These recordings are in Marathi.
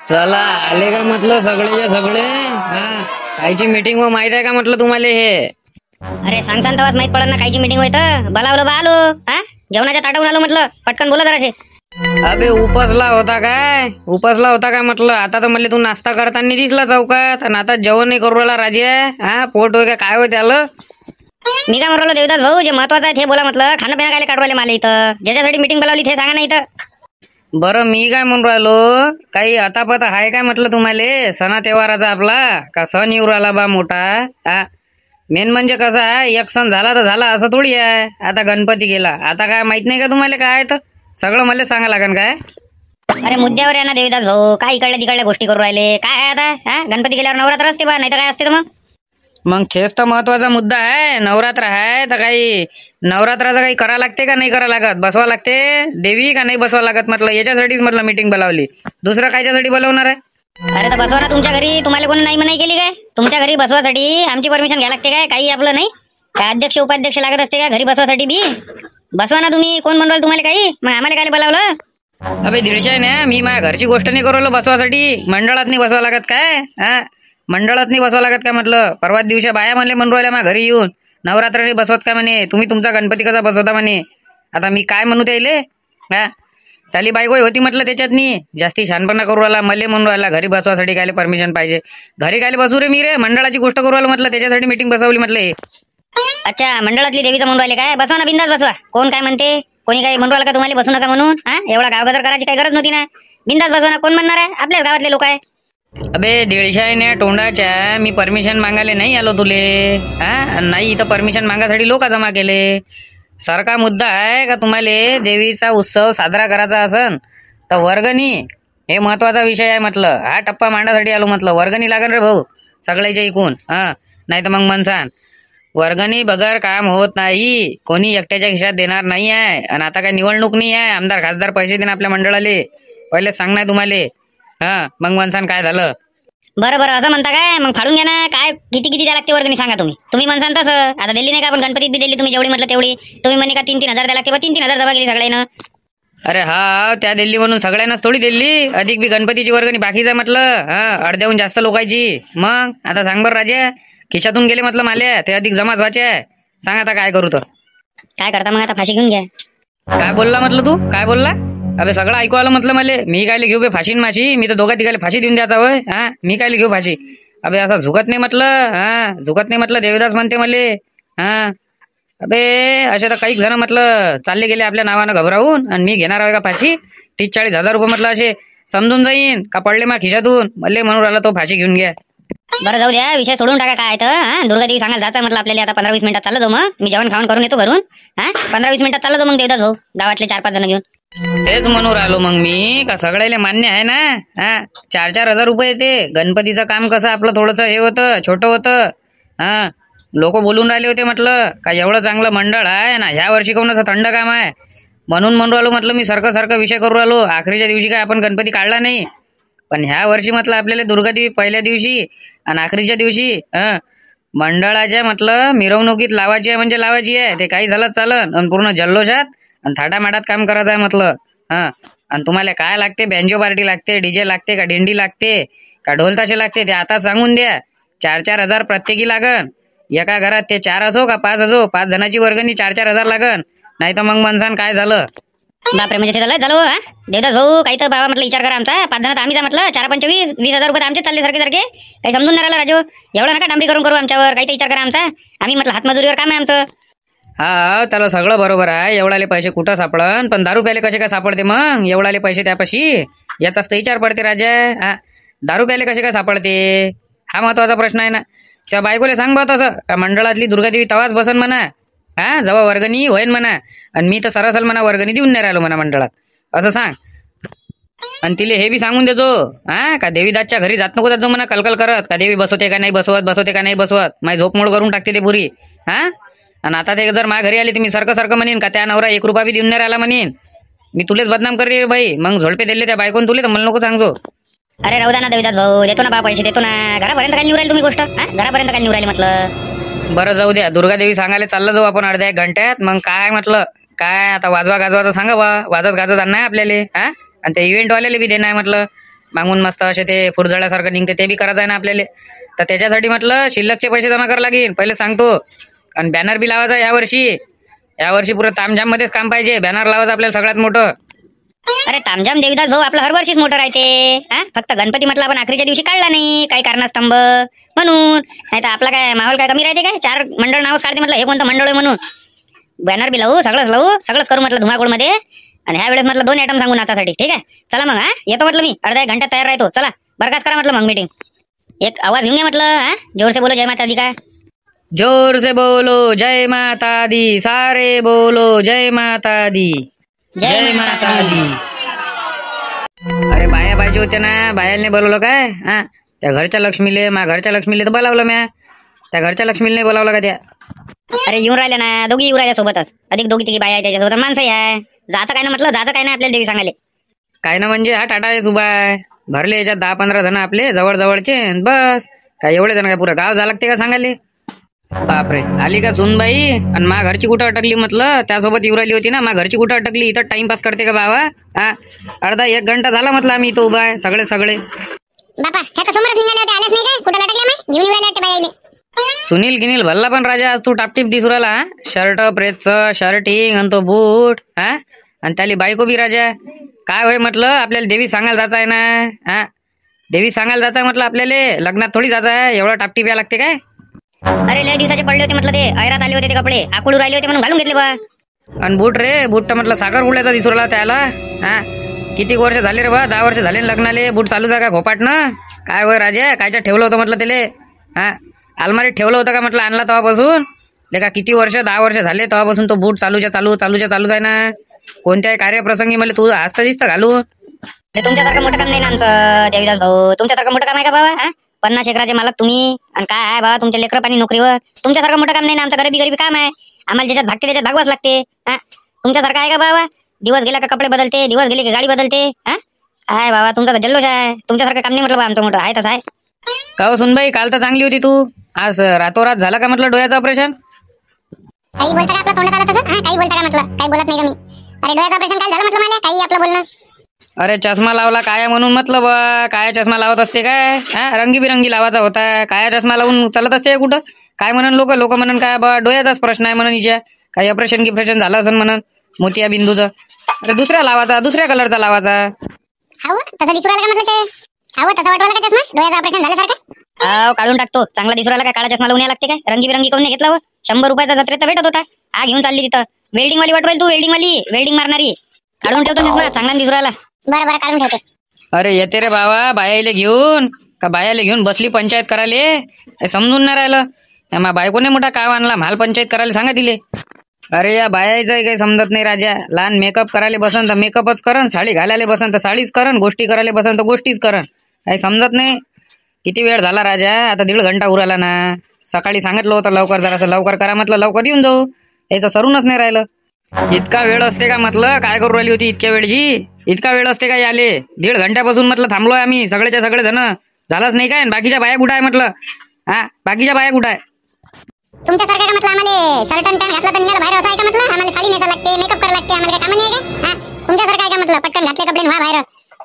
चला आले का म्हटलं सगळेच्या सगळे. हा कायची मीटिंग व माहित आहे का म्हटलं तुम्हाला हे. अरे सांग तेव्हाच माहित पडत ना कायची मीटिंग होय तर बोलावलं बा आलो. हा जेवणाच्या ताटावून आलो म्हटलं पटकन बोला जराशे. अबे उपसला होता काय म्हटलं. आता तर मला तू नाश्ता करताना दिसला चौकात आणि आता जेवण नाही करू राहिला राजे. हा पोट वगैरे काय होत त्याला. मी काय म्हणलो देवदास भाऊ जे महत्वाचं आहे ते बोला म्हटलं. खाणं पिणं काय काढू राहिले मला इथं ज्याच्यासाठी मीटिंग बोलावली ते सांगा ना इथं. बरं मी काय म्हणून राहिलो काही अतापता आहे काय म्हटलं तुम्हाला सणा तेव्हाराचा आपला का सण येऊ राहिला बा मोठा. हा मेन म्हणजे कसं आहे एक सण झाला तर झाला असं थोडी आहे. आता गणपती गेला आता काय माहित नाही का तुम्हाला काय आहे तर सगळं मला सांगा लागेल काय. अरे मुद्द्यावर आहे ना देवदास भाऊ काय इकडल्या तिकडल्या गोष्टी करू राहिले काय आहे आता. हा गणपती गेल्यावर नवरात्र असते बा नाही तर काय असते तर मग तेच तर महत्वाचा मुद्दा आहे. नवरात्र आहे तर काही नवरात्राचं काही करा लागते का नाही करा लागत. बसवा लागते देवी का नाही बसवा लागत म्हटलं. याच्यासाठीच म्हटलं मीटिंग बोलावली. दुसरं कायच्यासाठी बोलवणार आहे. अरे तर बसवा ना तुमच्या घरी. तुम्हाला कोणी नाही मनाई केली काय. तुमच्या घरी बसवासाठी आमची परमिशन घ्या लागते काय. काही आपलं नाही काय अध्यक्ष उपाध्यक्ष लागत असते का घरी बसवासाठी बी. बसवा ना तुम्ही कोण म्हणलं तुम्हाला काही मग आम्हाला काय बोलावलं. अबे दीडशे आहे ना मी माझ्या घरची गोष्ट नाही करू बसवासाठी. मंडळात नाही बसवा लागत काय. हा मंडळात नाही बसवा लागत काय म्हटलं. परवा दिवशी बाया म्हणले म्हणून राहिल्या माझ्या घरी येऊन नवरात्र नाही बसवत का म्हणे. तुम्ही तुमचा गणपती कसा बसवता म्हणे. आता मी काय म्हणू त्याले. हा त्याली बायको होती म्हटलं त्याच्यातनी जास्ती शहाणपणा करू राहिला. मले म्हणून राहिला घरी बसवासाठी काय परमिशन पाहिजे. घरी काय बसू रे मी रे मंडळाची गोष्ट करू राहिलो म्हटलं. त्याच्यासाठी मीटिंग बसवली म्हटलं. अच्छा मंडळातली देवीचं म्हणून राहिले काय. बसवा ना बिंदास बसवा. कोण काय म्हणते कोणी काय म्हणून राहिलं का तुम्हाला बसू नका म्हणून. हा एवढा गावगजर करायची काही गरज नव्हती ना. बिंदास बसवा ना. कोण म्हणणार आहे आपल्याच गावातले लोक आहे. अबे दीडशे तोंडाच्या मी परमिशन मागायला नाही आलो तुले. हा नाही इथं परमिशन मागायसाठी लोक जमा केले. सारखा मुद्दा आहे का तुम्हाला देवीचा उत्सव साजरा करायचा असन तर वर्गणी हे महत्वाचा विषय आहे म्हटलं. हा टप्पा मांडासाठी आलो म्हटलं. वर्गणी लागेल रे भाऊ सगळ्याच्या इकून. हा नाही तर मग मनसान वर्गणी बगर काम होत नाही. कोणी एकट्याच्या खिशात देणार नाही आहे. आणि आता काय निवडणूक नाही आहे आमदार खासदार पैसे देणार आपल्या मंडळाले. पहिले सांग नाही तुम्हाला. हा मग मनसान काय झालं. बरं बरं असं म्हणता काय मग फाडून घ्या ना. काय किती किती द्या लागते वर्गणी सांगा तुम्ही. तुम्ही म्हणसान तसं. आता दिल्ली नाही का आपण गणपतीत बी दिली तुम्ही जेवढी म्हटलं तेवढी. तुम्ही म्हणे का 3-3 हजार द्या लागते. 3-3 हजार जमा केली सगळ्यांना. अरे हा त्या दिल्ली म्हणून सगळ्यांनाच थोडी दिल्ली अधिक बी गणपतीची वर्गणी बाकीच आहे म्हटलं. हा अर्ध्याहून जास्त लोकांची. मग आता सांग बरं राजा खिशातून गेले म्हटलं माले ते अधिक जमाच व्हायचे आहे. सांग आता काय करू तर. काय करता मग आता फाशी घेऊन घ्या. काय बोलला म्हटलं तू काय बोलला. अबे सगळं ऐकू आलं म्हटलं मला. मी काय घेऊ बे फाशीन माशी. मी तर दोघा तिघाले फाशी देऊन द्यायचा होय. हा मी काय घेऊ फाशी. अबे असं झुकत नाही म्हटलं. हा झुकत नाही म्हटलं देवदास म्हणते मले. हा अबे असे तर काही जण म्हटलं चालले गेले आपल्या नावानं घबरावून आणि मी घेणार आहे का फाशी. 30-40 हजार रुपये म्हटलं असे समजून जाईन का पडले मा खिशातून. मले म्हणून राहिला तो फाशी घेऊन घ्या. बरं जाऊ द्या विषय सोडून टाका. काय तर हा दुर्गा देवी सांगायला जायचं म्हटलं आपल्याला. आता 15-20 मिनिटात चाललं जाऊ मग. मी जेवण खाऊन करून येतो घरून. हा 15-20 मिनिटात चाललं जाऊ मग देवदास भाऊ गावातले 4-5 जण घेऊन. तेच म्हणून राहिलो मग मी का सगळ्याला मान्य आहे ना. हा 4-4 हजार रुपये येते. गणपतीचं काम कसं आपलं थोडंसं हे होतं छोटं होतं. हा लोक बोलून राहिले होते म्हटलं का एवढं चांगलं मंडळ आहे ना ह्या वर्षी कोण असं थंड काम आहे म्हणून राहिलो म्हटलं. मी सारखं विषय करू राहिलो. आखरीच्या दिवशी काय आपण गणपती काढला नाही पण ह्या वर्षी म्हटलं आपल्याला दुर्गादेवी पहिल्या दिवशी आणि आखरीच्या दिवशी मंडळाच्या म्हटलं मिरवणुकीत लावायची आहे म्हणजे लावायची आहे. ते काही झालं चालन आणि पूर्ण जल्लोषात आणि थाटामाटात काम करायचं आहे म्हटलं. हा आणि तुम्हाला काय लागते बँजो पार्टी लागते डीजे लागते का दिंडी लागते का ढोलताशे लागते ते आता सांगून द्या. 4-4 हजार प्रत्येकी लागन. एका घरात ते 4 असो का 5 असो 5 जणांची वर्गणी 4-4 हजार लागन. नाही तर मग मनसान काय झालं. बापरे म्हणजे ते झालं हा देवदास भाऊ काही तर बाबा म्हटलं विचार करा आमचा. 5 जण आम्ही म्हटलं 4-5-20 हजार रुपये आमचे चालले सारखे काही समजून नाही राहिलं राजू. एवढं नका डांबरी करू आमच्यावर. काही तर विचार करा आमचा. आम्ही म्हटलं हातमजुरीवर काम आहे आमचं. हा त्याला सगळं बरोबर आहे. एवढाले पैसे कुठं सापडन पण दारू प्याले कसे काय सापडते मग. एवढाले पैसे त्यापाशी याचाच तर विचार पडते राजा. हा दारू प्याले कसे काय सापडते हा महत्वाचा प्रश्न आहे ना. त्या बायकोले सांग बा तसं का मंडळातली दुर्गादेवी तवाच बसन म्हणा. हा जेव्हा वर्गणी होईन म्हणा. आणि मी तर सरसल म्हणा वर्गणी देऊन नाही राहिलो म्हणा मंडळात असं सांग. आणि तिले हे बी सांगून देतो हा का देवीदासच्या घरी जात नको जातो म्हणा कलकल करत का देवी बसवते का नाही बसवते का नाही बसवत. माझी झोपमोड करून टाकते ते पुरी. हा आणि आता ते जर माझ्या घरी आली तर मी सारखं म्हणेन का त्या नवरा 1 रुपया बी देऊन नाही राहिला म्हणेन. मी तुलेच बदनाम करेल बाई. मग झोडपे दिले त्या बायकोन तुले तर मला नको सांगतो. अरे राहू ना देवदास भाऊ देतो ना बा पैसे देतो ना. घरापर्यंत काय निवरायला तुम्ही गोष्ट. हा घरापर्यंत काय निवरायला म्हटलं. बरं जाऊ द्या दुर्गादेवी सांगायला चाललं जाऊ आपण अर्ध्या 1 घंट्यात. मग काय म्हटलं काय आता वाजवा गाजवा तर सांगा बा. वाजत गाजत आणणार आपल्याला. हा आणि त्या इव्हेंट वाल्याला बी देणार म्हटलं. मागून मस्त असे ते फुरझड्यासारखं निघते ते बी करायचं आहे ना आपल्याला. तर त्याच्यासाठी म्हटलं शिल्लकचे पैसे जमा करावं लागेल पहिले सांगतो. आणि बॅनर बी लावायचा यावर्षी पुरं तामझाम मध्येच काम पाहिजे. बॅनर लावायचं आपल्याला सगळ्यात मोठं. अरे तामझाम देवीदास भाऊ आपलं हर वर्षीच मोठं राहते. हा फक्त गणपती म्हटलं आपण आखरीच्या दिवशी काढला नाही काही कारणास्तंभ म्हणून. नाही तर आपला काय माहोल काय कमी राहते काय. 4 मंडळ नावच काढते म्हटलं हे कोणतं मंडळ आहे म्हणून. बॅनर बी लावू सगळंच करू म्हटलं धुमाकूळ मध्ये. आणि ह्या वेळेस म्हटलं 2 आयटम सांगू नाचासाठी. ठीक आहे चला मग. येतो म्हटलं मी अर्ध्या 1 घंट्यात तयार राहतो. चला बरखास्त करा म्हटलं मग मीटिंग. एक आवाज घेऊन घ्या म्हटलं. जोर से बोलो जय माता दी का. जोर से बोलो जय माता दी. सारे बोलो जय माता दी. जय माता दी. अरे बाया पाहिजे होत्या ना. बायाला बोलवलं काय. हा त्या घरच्या लक्ष्मीले घरच्या लक्ष्मीले तर बोलावलं म्या. त्या घरच्या लक्ष्मीला नाही बोलावलं का त्या. अरे येऊन राहिल्या ना दोघी येऊन राहिल्या सोबतच. अधिक 2-3 बाया आहे त्याच्यासोबत माणसंही आहे. जायचं काय ना म्हटलं जायचं काय नाही आपल्याला देवी सांगायला. काय ना म्हणजे हा टाटा आहे उभा आहे. भरले याच्यात 10-15 जण आपले जवळचे बस. काय एवढे जण काय पुरं गाव जा लागते का सांगायले. बापरे आली का सुनबाई. आणि मा घरची कुठं अटकली म्हटलं. त्यासोबत येऊ राहिली होती ना. मा घरची कुठं अटकली. इथं टाइमपास करते का बाबा. हा अर्धा 1 घंटा झाला म्हटलं आम्ही इथं उभा आहे सगळे. बापा त्याच्या समोरच निघाले होते आलेच नाही काय. कुठं लटकल्या मग घेऊन राहिले वाटते बाईले. सुनील गिनील भल्ला पण राजा आज तू टापटीप दिसू राहिला. शर्ट प्रेसचं शर्टिंग आणि तो बूट. हा आणि त्याली बायको बी राजा. काय होय म्हटलं आपल्याला देवी सांगायला जायचं आहे ना. हा देवी सांगायला जायचं म्हटलं आपल्याला. लग्नात थोडी जायचं आहे. एवढा टापटीप या लागते काय. अरे लय दिवसाचे पडले होते म्हटलं. ते ऐरात आले होते ते कपडे आकुळू राहिले होते म्हणून घालून घेतले बा. आणि बूट रे बूट तर म्हटलं साखर उडल्याचा दिसू राहिला त्याला. हा किती वर्ष झाले रे बा. 10 वर्ष झाले लग्नाले. बूट चालू जा का घोपाटनं. काय होय राजा कायच्या ठेवलं होतं म्हटलं त्याले. हा अलमारीत ठेवलं होतं का म्हटलं आणला तेव्हापासून. लेका किती वर्ष 10 वर्ष झाले तेव्हापासून तो बूट चालूच आहे ना. कोणत्याही कार्यप्रसंगी मला तू हसता दिसतं घालून. तुमच्यासारखं मोठं काम नाही ना आमचं देवीदास भाऊ. तुमच्यासारखं मोठं काम आहे का बाबा. हा 50 एकराचे मालक तुम्ही. आणि काय आहे बाबा तुमच्या लेकरं पाणी नोकरीवर. तुमच्यासारखं मोठं काम नाही ना आमचं. गरीबी काम आहे. आम्हाला ज्याच्यात भागते त्याच्यात भागवाच लागते. हा तुमच्यासारखं आहे का बाबा. दिवस गेला का कपडे बदलते. दिवस गेले की गाडी बदलते. हा काय बाबा तुमचा तर जल्लोष आहे. तुमच्यासारखं काम नाही म्हटलं बा आमचं मोठं आहे तसं आहे. का हो सुनबाई काल तर चांगली होती तू. आज रातोरात झाला का म्हटलं डोळ्याचं ऑपरेशन. काही बोलता का आपलं तोंडात आलं तसं. काही बोलता का म्हटलं. काही बोलत नाही का मी. अरे डोळ्याचं ऑपरेशन काय झालं म्हटलं मला. काही आपलं बोलणं. अरे चष्मा लावला काय म्हणून म्हटलं बा. काय चष्मा लावत असते काय. हा रंगीबिरंगी लावायचा होता. काय चष्मा लावून चालत असते कुठं. काय म्हणून लोक म्हणून काय बा डोळ्याचाच प्रश्न आहे म्हणून हिच्या. काही ऑपरेशन झालं असं म्हणून मोतिया बिंदूचं. अरे दुसऱ्या लावायचा दुसऱ्या कलरचा लावायचा. हाव तसा दिसू राहिला का म्हटलं. हाव तसा वाटवायला का चष्मा डोळ्याचं ऑपरेशन झाल्यासारखं. हाव काढून टाकतो. चांगला दिसू राहिला काय. काळा चष्मा लावून लागते काय. रंगीबिरंगी कोण घेतला व. 100 रुपयाचा जत्रेत भेटत होता. हा घेऊन चालली तिथं. वेल्डिंग वाली वाटवायला तू. वेल्डिंग मारणारी. काढून ठेवतो चष्मा चांगला दिसू राहिला. बरं काढून ठेवते. अरे येते रे बाबा बायाले घेऊन बसली पंचायत करायले. समजून नाही राहिलं. मा बायकोने मोठा काव आणला. माल पंचायत करायला सांगा दिले. अरे या बायाचं काही समजत नाही राजा. लहान मेकअप करायला बसन तर मेकअपच करन. साडी घालायला बसन तर साडीच करन. गोष्टी करायला बसन तर गोष्टीच करन. काही समजत नाही. किती वेळ झाला राजा. आता 1.5 घंटा उराला ना. सकाळी सांगितलं होतं लवकर जरासं लवकर करा म्हटलं. लवकर येऊन जाऊ. याचं सरूनच नाही राहिलं. इतका वेळ असते का म्हटलं. काय करू राहिली होती इतक्या वेळची. इतका वेळ असते का याले. 1.5 घंट्यापासून म्हटलं थांबलोय आम्ही सगळेच्या सगळे जण. झालंच नाही काय. बाकीच्या बाया कुठं आहे म्हटलं. हा बाकीच्या बाया कुठं आहे. तुमच्यासारखं का म्हटलं आम्हाला शर्ट आणि पॅन्ट घातला तर निघाला बाहेर असं आहे का म्हटलं. आम्हाला साडी नेसा लागते मेकअप करायला लागते. आम्हाला काय काम नाही आहे का. हा तुमच्यासारखं आहे का म्हटलं. पटकन घातले कपडे व्हा बाहेर.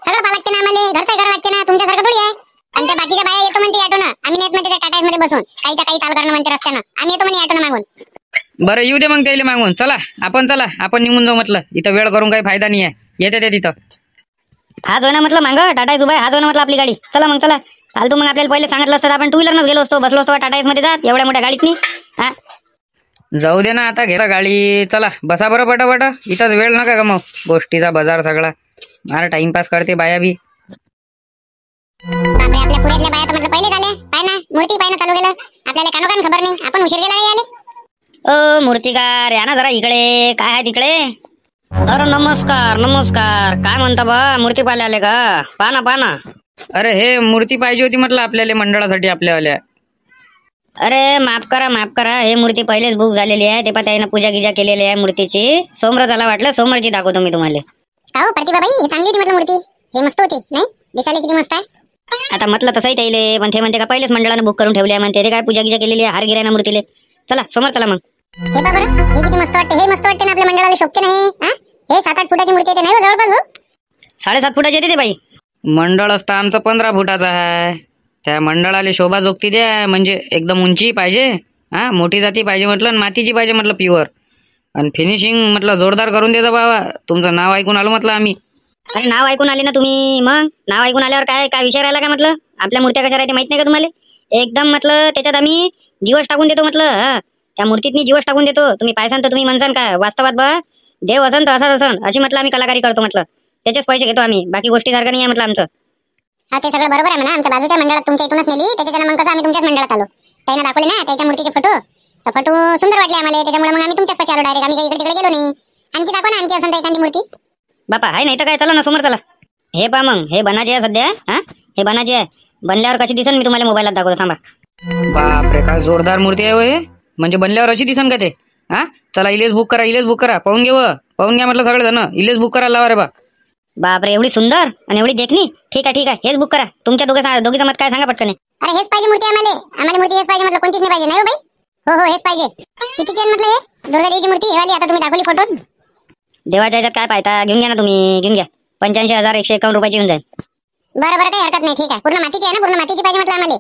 सगळं पाहा लागते ना आम्हाला. घरचं करायला लागते ना. तुमच्यासारखं थोडी आहे. आणि त्या बाकीच्या बाया येतो म्हणते ऑटोनं. आम्ही नेत म्हणते त्या टाटा मध्ये बसून. काहीच्या काही चाल करणं म्हणते रस्त्यानं. आम्ही येतो म्हणे ऑटोनं मागून. बरं येऊ दे मग त्याला मागून. चला आपण निघून जाऊ म्हटलं. इथं वेळ करून काही फायदा नाही आहे. येते ते तिथं. हाच होय ना म्हटलं मागं टाटा एस उभा आहे. हाच होय ना म्हटलं आपली गाडी. चला मग चला. फालतू मग आपल्याला पहिले सांगितलं असतं आपण 2 व्हीलरनच गेलो असतो. बसलो असतो टाटा एस मध्ये जात एवढ्या मोठ्या गाडीत नाही. हा जाऊ दे ना आता घेता गाडी. चला बसा बरं पटापट. इथंच वेळ नका गमव. गोष्टीचा बाजार सगळा. मला टाइमपास करते बाया बी. बापरे आपल्या पुण्यातल्या बाया तर म्हटलं पहिले झाले. पाय ना मूर्ती पायनं चालू गेलं. आपल्याला कानोकान खबर नाही. आपण उशीर गेला काय आले. ओ मूर्तिकार या ना जरा इकडे. काय आहे तिकडे. अरे नमस्कार. काय म्हणता बा मूर्ती पाहायला आले का. पाना. अरे हे मूर्ती पाहिजे होती म्हटलं आपल्याला मंडळासाठी आपल्यावाल्या. अरे माफ करा. हे मूर्ती पहिलेच बुक झालेली आहे. ते पण त्यानं पूजा गिजा केलेली आहे मूर्तीची. सोमवारला वाटलं सोमवारची दाखवतो मी तुम्हाला. हो प्रतिभाबाई ही चांगली होती म्हटलं मूर्ती. हे मस्त होती नाही. दिसायला किती मस्त आहे. आता म्हटलं तसंही त्याले पण ते म्हणते का पहिलेच मंडळानं बुक करून ठेवले आहे म्हणते. ते काय पूजा गिजा केलेली आहे. हार गिराय ना मूर्तीले. चला समोर चला मग. हे बा बरं हे किती मस्त वाटते. हे मस्त वाटते ना. आपल्या मंडळाला शोभते नाही. हे 7-8 फुटाची मूर्ती येते नाही जवळपास भाऊ. 7.5 फुटाची येते ते बाई. मंडळ असतं आमचं 15 फुटाचं आहे. त्या मंडळाला शोभा जोगती द्या, म्हणजे एकदम उंची पाहिजे, हा मोठी जाती पाहिजे म्हटलं, आणि मातीची पाहिजे म्हटलं प्युअर, आणि फिनिशिंग म्हटलं जोरदार करून देतो बाबा. तुमचं नाव ऐकून आलो म्हटलं आम्ही. अरे नाव ऐकून आले ना तुम्ही, मग नाव ऐकून आल्यावर काय काय विषय राहिला का म्हटलं. आपल्या मूर्त्या कशा राहते माहित नाही का तुम्हाला. एकदम म्हटलं त्याच्यात आम्ही जीवच टाकून देतो म्हटलं. हा त्या मूर्तीत जीवच टाकून देतो. तुम्ही पायसान तर तुम्ही म्हणसान का वास्तवात बा देव असन तर असाच असन, अशी म्हटलं आम्ही कलाकारी करतो म्हटलं. त्याचेच पैसे घेतो आम्ही, बाकी गोष्टी सारखं नाही आहे म्हटलं आमचं. हा ते सगळं बरोबर आहे म्हणा. आमच्या बाजूच्या मंडळात तुमच्या इथूनच नेली, त्याच्यानं मग कसं आम्ही तुमच्याच मंडळात आलो. त्यांना दाखवले ना त्याच्या मूर्तीचे फोटो, तर फोटो सुंदर वाटले आम्हाला, त्याच्यामुळे मग आम्ही तुमच्याच पाशी आलो डायरेक्ट. आम्ही काही इकडे तिकडे गेलो नाही. आणखी दाखवा ना, आणखी असेल तर एखादी मूर्ती. बापा आहे नाही तर काय, चला ना समोर चला. हे पा मग हे बनाचे आहे सध्या. हा हे बनाचे आहे, बनल्यावर कशी दिसन मी तुम्हाला मोबाईलात दाखवतो थांबा. बापरे काय जोरदार मूर्ती आहे होय. म्हणजे बनल्यावर अशी दिसन का ते. हा चला इलेच बुक करा, इलेच बुक करा, पाहून पाहून घ्या म्हटलं सगळे जण. इलेच बुक करा लावा रे बा. बापरे एवढी सुंदर आणि एवढी देखणी. ठीक आहे हेच बुक करा. तुमच्या दोघीचं मत काय सांगा पटकन. अरे हेच पाहिजे मूर्ती आम्हाला. आम्हाला मूर्ती हेच पाहिजे म्हटलं, कोणतीच नाही पाहिजे. नाही हो बाई. हो हेच पाहिजे. कितीची आहे म्हटलं हे दुर्गा देवीची मूर्ती हे वाली, आता तुम्ही दाखवली फोटो. देवाच्या ह्याच्यात काय पाहता, घेऊन घ्या ना तुम्ही, घेऊन घ्या. 85,151 रुपयाची येऊन जाईल. बरं काही हरकत नाही. ठीक आहे. पूर्ण मातीची आहे ना, पूर्ण मातीची पाहिजे म्हटलं आम्हाला.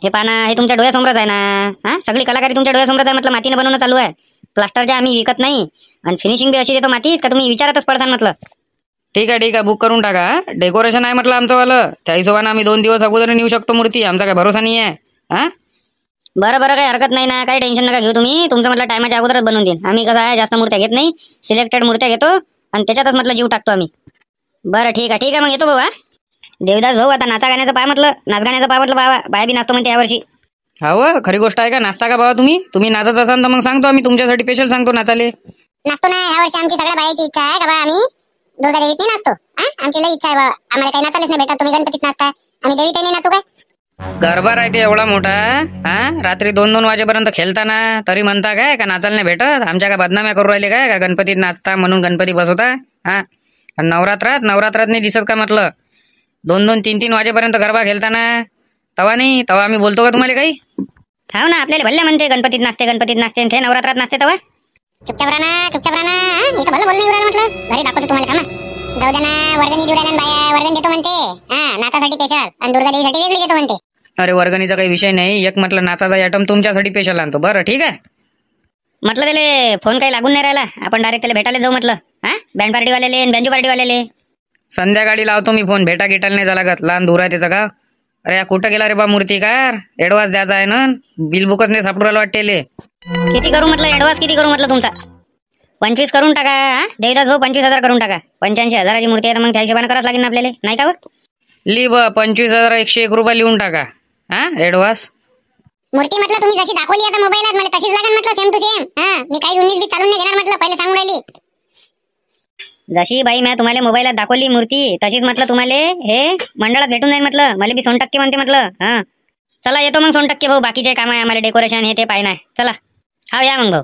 हे पाना हे तुमच्या डोळ्यासमोरच आहे ना. हा सगळी कलाकारी तुमच्या डोळ्यासमोरच आहे म्हटलं. मातीने बनवणं चालू आहे. प्लास्टरच्या आम्ही विकत नाही, आणि फिनिशिंग बी अशी देतो मातीत का तुम्ही विचारातच पडसान म्हटलं. ठीक आहे बुक करून टाका. डेकोरेशन आहे म्हटलं आमचं वालं, त्या हिशोबाने आम्ही 2 दिवस अगोदर नेऊ शकतो मूर्ती. आमचा काय भरोसा नाही आहे. हा बरं काही हरकत नाही ना, काही टेन्शन नका घेऊ तुम्ही. तुमचं म्हटलं टायमाच्या अगोदरच बनवून देईन आम्ही. कसं आहे जास्त मूर्त्या घेत नाही, सिलेक्टेड मूर्त्या घेतो, आणि त्याच्यातच म्हटलं जीव टाकतो आम्ही. बरं ठीक आहे मग येतो भाऊ. हा देवदास भाऊ आता नाचा गाण्याचं पाय म्हटलं, नाच गाण्याचं पाय म्हटलं. बाबा बाया बी नाचतो म्हणते यावर्षी. हो खरी गोष्ट आहे का. नाचता का बाबा तुम्ही नाचत असाल तर मग सांगतो आम्ही तुमच्यासाठी स्पेशल सांगतो नाचाले. नाचतो ना या वर्षी. आमची सगळ्या बायाची इच्छा आहे का बा आम्ही दुर्गा देवीत नाही नाचतो. आमची लई इच्छा आहे बाबा. आम्हाला काही नाचायलाच नाही भेटत. तुम्ही गणपतीत नाचता, आम्ही देवीत नाही नाचू काय. गरबा राहते एवढा मोठा. हा रात्री 2-2 वाजेपर्यंत खेळताना तरी म्हणता काय का नाचायला नाही भेटत. आमच्या काय बदनाम्या करू राहिले काय का गणपतीत नाचता म्हणून गणपती बसवता. हा नवरात्रात नाही दिसत का म्हटलं. 2-2, 3-3 वाजेपर्यंत गरबा खेळताना तवा आम्ही बोलतो का तुम्हाला काही. हो ना आपल्याला भल्ल्या म्हणते गणपतीत नाचते ते नवरात्रात नाचते तवा. चुपचाप राहणार इथं भलं बोलणं येऊ म्हटलं. घरी दाखवतो तुम्हाला. थांबा जाऊ द्या ना. वर्गणी देऊ राहिल्या बाया, वर्गण देतो म्हणते. नाचासाठी स्पेशल आणि दुर्गा देवीसाठी वेगळी देतो म्हणते. अरे वर्गणीचा काही विषय नाही. एक म्हटलं नाचाचा आयटम तुमच्यासाठी स्पेशल आणतो. बरं ठीक आहे म्हटलं. त्याला फोन काही लागून नाही राहिला, आपण डायरेक्ट त्याला भेटायला जाऊ म्हटलं. हा बँड पार्टीवाल्याले बँजो पार्टीवाल्याले संध्याकाळी लावतो मी फोन. भेटा गिटायला नाही झाला लागत. लहान दूर आहे त्याचं गाव. अरे कुठं गेला रे बा मूर्तीकार. ऍडव्हान्स द्यायचा आहे ना. बिल बुकच नाही सापडू राहिला वाटते. किती करू म्हटलं ऍडव्हान्स, किती करू म्हटलं तुमचा. 25 करून टाका. हा देवदास भाऊ 25,000 करून टाका. 85,000ची मूर्ती आहे तर मग त्या हिशोबाने करावं लागेल ना आपल्याला, नाही का. लिह 25,101 रुपये लिहून टाका. हा ऍडव्हान्स. मूर्ती म्हटलं तुम्ही जशी दाखवली आता मोबाईलात मला तशीच लागेल म्हटलं, सेम टू सेम. मी काही 19 बी चालून नाही घेणार म्हटलं, पहिले सांगून राहिली. जशी बाई मी तुम्हाला मोबाईलात दाखवली मूर्ती तशीच म्हटलं तुम्हाला हे मंडळात भेटून जाईल म्हटलं. मला बी 100% म्हणते म्हटलं. हा चला येतो मग 100% भाऊ. बाकीचे काम आहे आम्हाला, डेकोरेशन हे ते पाहिजे. चला हा या मग भाऊ.